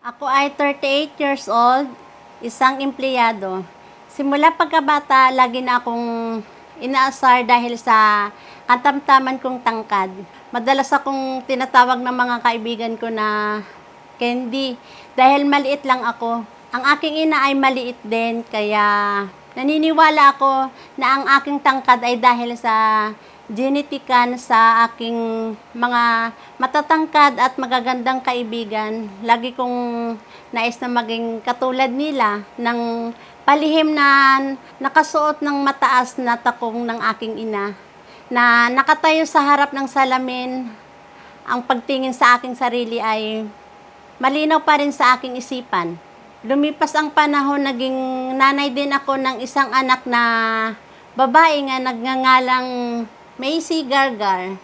Ako ay 38 years old, isang empleyado. Simula pagkabata, lagi na akong inaasar dahil sa katamtaman kong tangkad. Madalas akong tinatawag ng mga kaibigan ko na Candy dahil maliit lang ako. Ang aking ina ay maliit din, kaya naniniwala ako na ang aking tangkad ay dahil sa genetikan sa aking mga matatangkad at magagandang kaibigan. Lagi kong nais na maging katulad nila ng palihim na nakasuot ng mataas na takong ng aking ina, na nakatayo sa harap ng salamin. Ang pagtingin sa aking sarili ay malinaw pa rin sa aking isipan. Lumipas ang panahon, naging nanay din ako ng isang anak na babae nga nagngangalang Macy Gargar.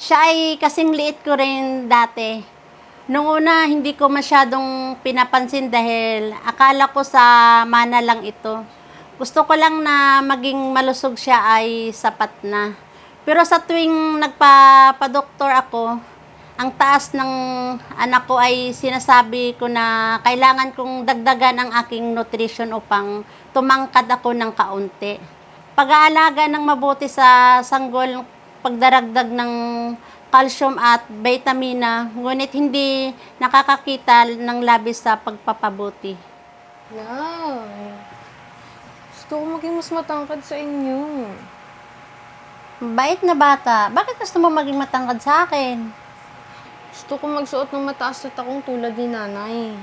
Siya ay kasing liit ko rin dati. Noong una, hindi ko masyadong pinapansin dahil akala ko sa mana lang ito. Gusto ko lang na maging malusog siya ay sapat na. Pero sa tuwing nagpapadoktor ako, ang taas ng anak ko ay sinasabi ko na kailangan kong dagdagan ang aking nutrition upang tumangkad ako ng kaunti. Pag-aalaga ng mabuti sa sanggol, pagdaragdag ng calcium at vitamina, ngunit hindi nakakakita ng labis sa pagpapabuti. Wow! Gusto ko maging mas matangkad sa inyo. Bait na bata, bakit gusto mo maging matangkad sa akin? Gusto ko magsuot ng mataas na takong tulad ni nanay.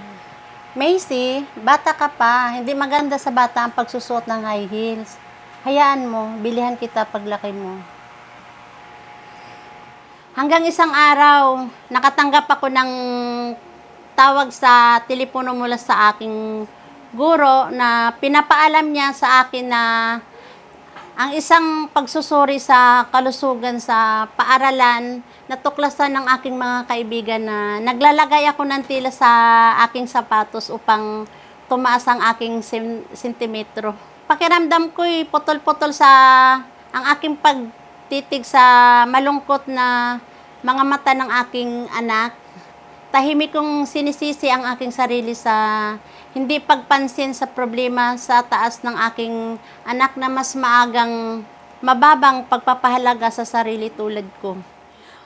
Macy, bata ka pa, hindi maganda sa bata ang pagsusuot ng high heels. Hayaan mo, bilihan kita paglaki mo. Hanggang isang araw, nakatanggap ako ng tawag sa telepono mula sa aking guro na pinapaalam niya sa akin na ang isang pagsusuri sa kalusugan sa paaralan, natuklasan ng aking mga kaibigan na naglalagay ako ng tila sa aking sapatos upang tumaas ang aking sentimetro. Pakiramdam ko'y putol-putol sa ang aking pagtitig sa malungkot na mga mata ng aking anak. Tahimik kong sinisisi ang aking sarili sa hindi pagpansin sa problema sa taas ng aking anak na mas maagang mababang pagpapahalaga sa sarili tulad ko.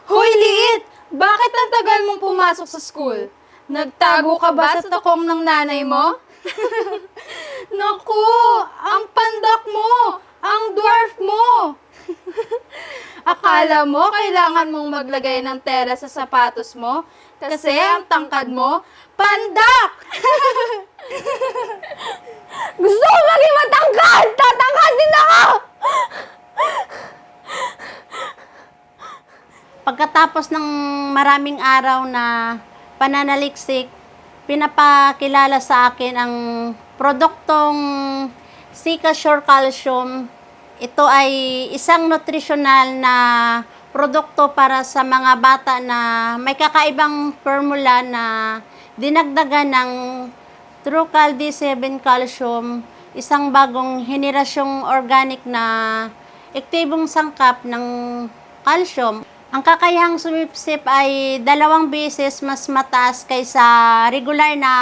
Hoy, liit! Bakit ang tagal mong pumasok sa school? Nagtago ka ba sa takong ng nanay mo? Naku! Ang pandak mo! Ang dwarf mo! Akala mo kailangan mong maglagay ng tela sa sapatos mo? Kasi ang tangkad mo, pandak! Gusto ko maging matangkad! Tatangkad din ako! Pagkatapos ng maraming araw na pananaliksik, pinapakilala sa akin ang produktong Sikasure Calcium. Ito ay isang nutritional na produkto para sa mga bata na may kakaibang formula na dinagdagan ng Trucal D7 Calcium, isang bagong henerasyong organic na ektibong sangkap ng calcium. Ang kakayahang sumipsip ay 2 beses mas mataas kaysa regular na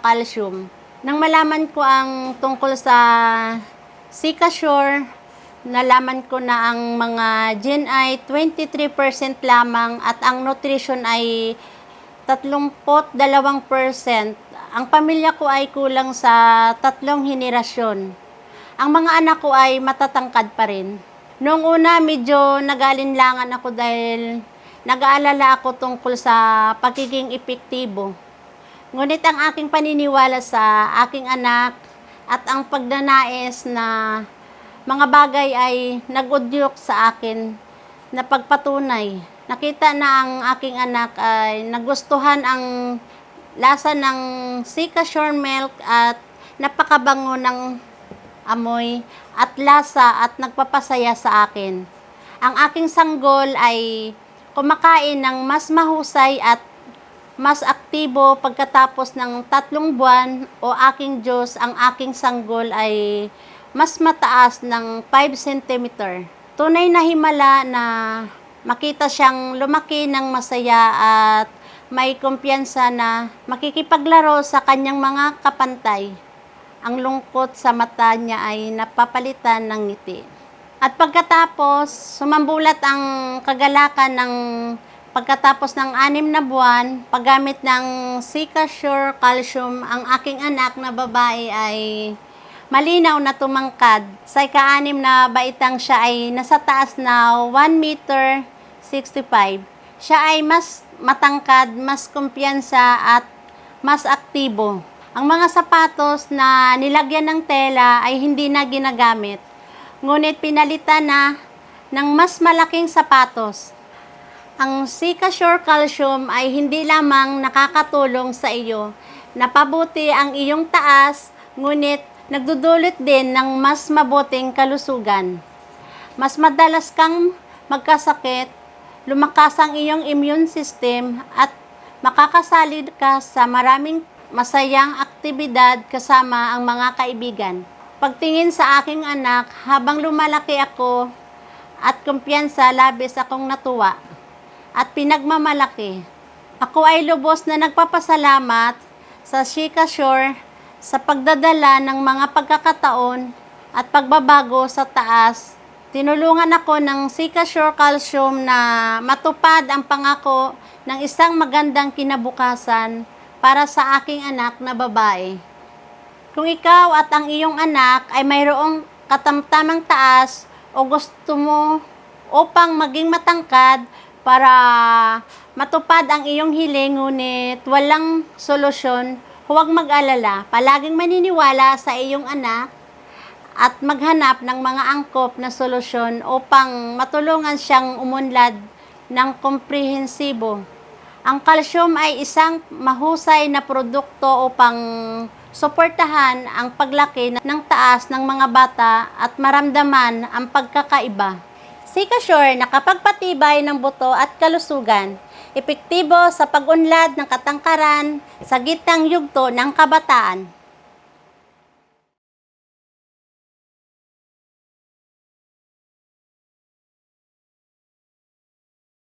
calcium. Nang malaman ko ang tungkol sa Sikasure, nalaman ko na ang mga gene ay 23% lamang at ang nutrition ay 32%. Ang pamilya ko ay kulang sa 3 henerasyon. Ang mga anak ko ay matatangkad pa rin. Noong una, medyo nag-alinlangan ako dahil nag-aalala ako tungkol sa pagiging epektibo. Ngunit ang aking paniniwala sa aking anak at ang pagnanais na mga bagay ay nag-udyok sa akin na pagpatunay. Nakita na ang aking anak ay nagustuhan ang lasa ng Sikasure milk at napakabango ng amoy at lasa at nagpapasaya sa akin. Ang aking sanggol ay kumakain ng mas mahusay at mas aktibo pagkatapos ng 3 buwan o aking Diyos, ang aking sanggol ay mas mataas ng 5 cm. Tunay na himala na makita siyang lumaki ng masaya at may kumpiyansa na makikipaglaro sa kanyang mga kapantay. Ang lungkot sa mata niya ay napapalitan ng ngiti. At pagkatapos, sumambulat ang kagalakan ng pagkatapos ng 6 na buwan, paggamit ng Sikasure Calcium, ang aking anak na babae ay malinaw na tumangkad. Sa ika-6 na baitang siya ay nasa taas na 1 meter 65. Siya ay mas matangkad, mas kumpiyansa at mas aktibo. Ang mga sapatos na nilagyan ng tela ay hindi na ginagamit, ngunit pinalitan na ng mas malaking sapatos. Ang Sikasure Calcium ay hindi lamang nakakatulong sa iyo na pabuti ang iyong taas, ngunit nagdudulot din ng mas mabuting kalusugan. Mas madalas kang magkasakit, lumakas ang iyong immune system at makakasali ka sa maraming masayang aktibidad kasama ang mga kaibigan. Pagtingin sa aking anak, habang lumalaki ako at kumpiyansa, labis akong natuwa at pinagmamalaki. Ako ay lubos na nagpapasalamat sa Sikasure sa pagdadala ng mga pagkakataon at pagbabago sa taas. Tinulungan ako ng Sikasure Calcium na matupad ang pangako ng isang magandang kinabukasan para sa aking anak na babae. Kung ikaw at ang iyong anak ay mayroong katamtamang taas o gusto mo upang maging matangkad para matupad ang iyong hiling ngunit walang solusyon, huwag mag-alala. Palaging maniniwala sa iyong anak at maghanap ng mga angkop na solusyon upang matulungan siyang umunlad ng komprehensibo. Ang calcium ay isang mahusay na produkto upang suportahan ang paglaki ng taas ng mga bata at maramdaman ang pagkakaiba. Sikasure nakapagpatibay ng buto at kalusugan, epektibo sa pag-unlad ng katangkaran sa gitnang yugto ng kabataan.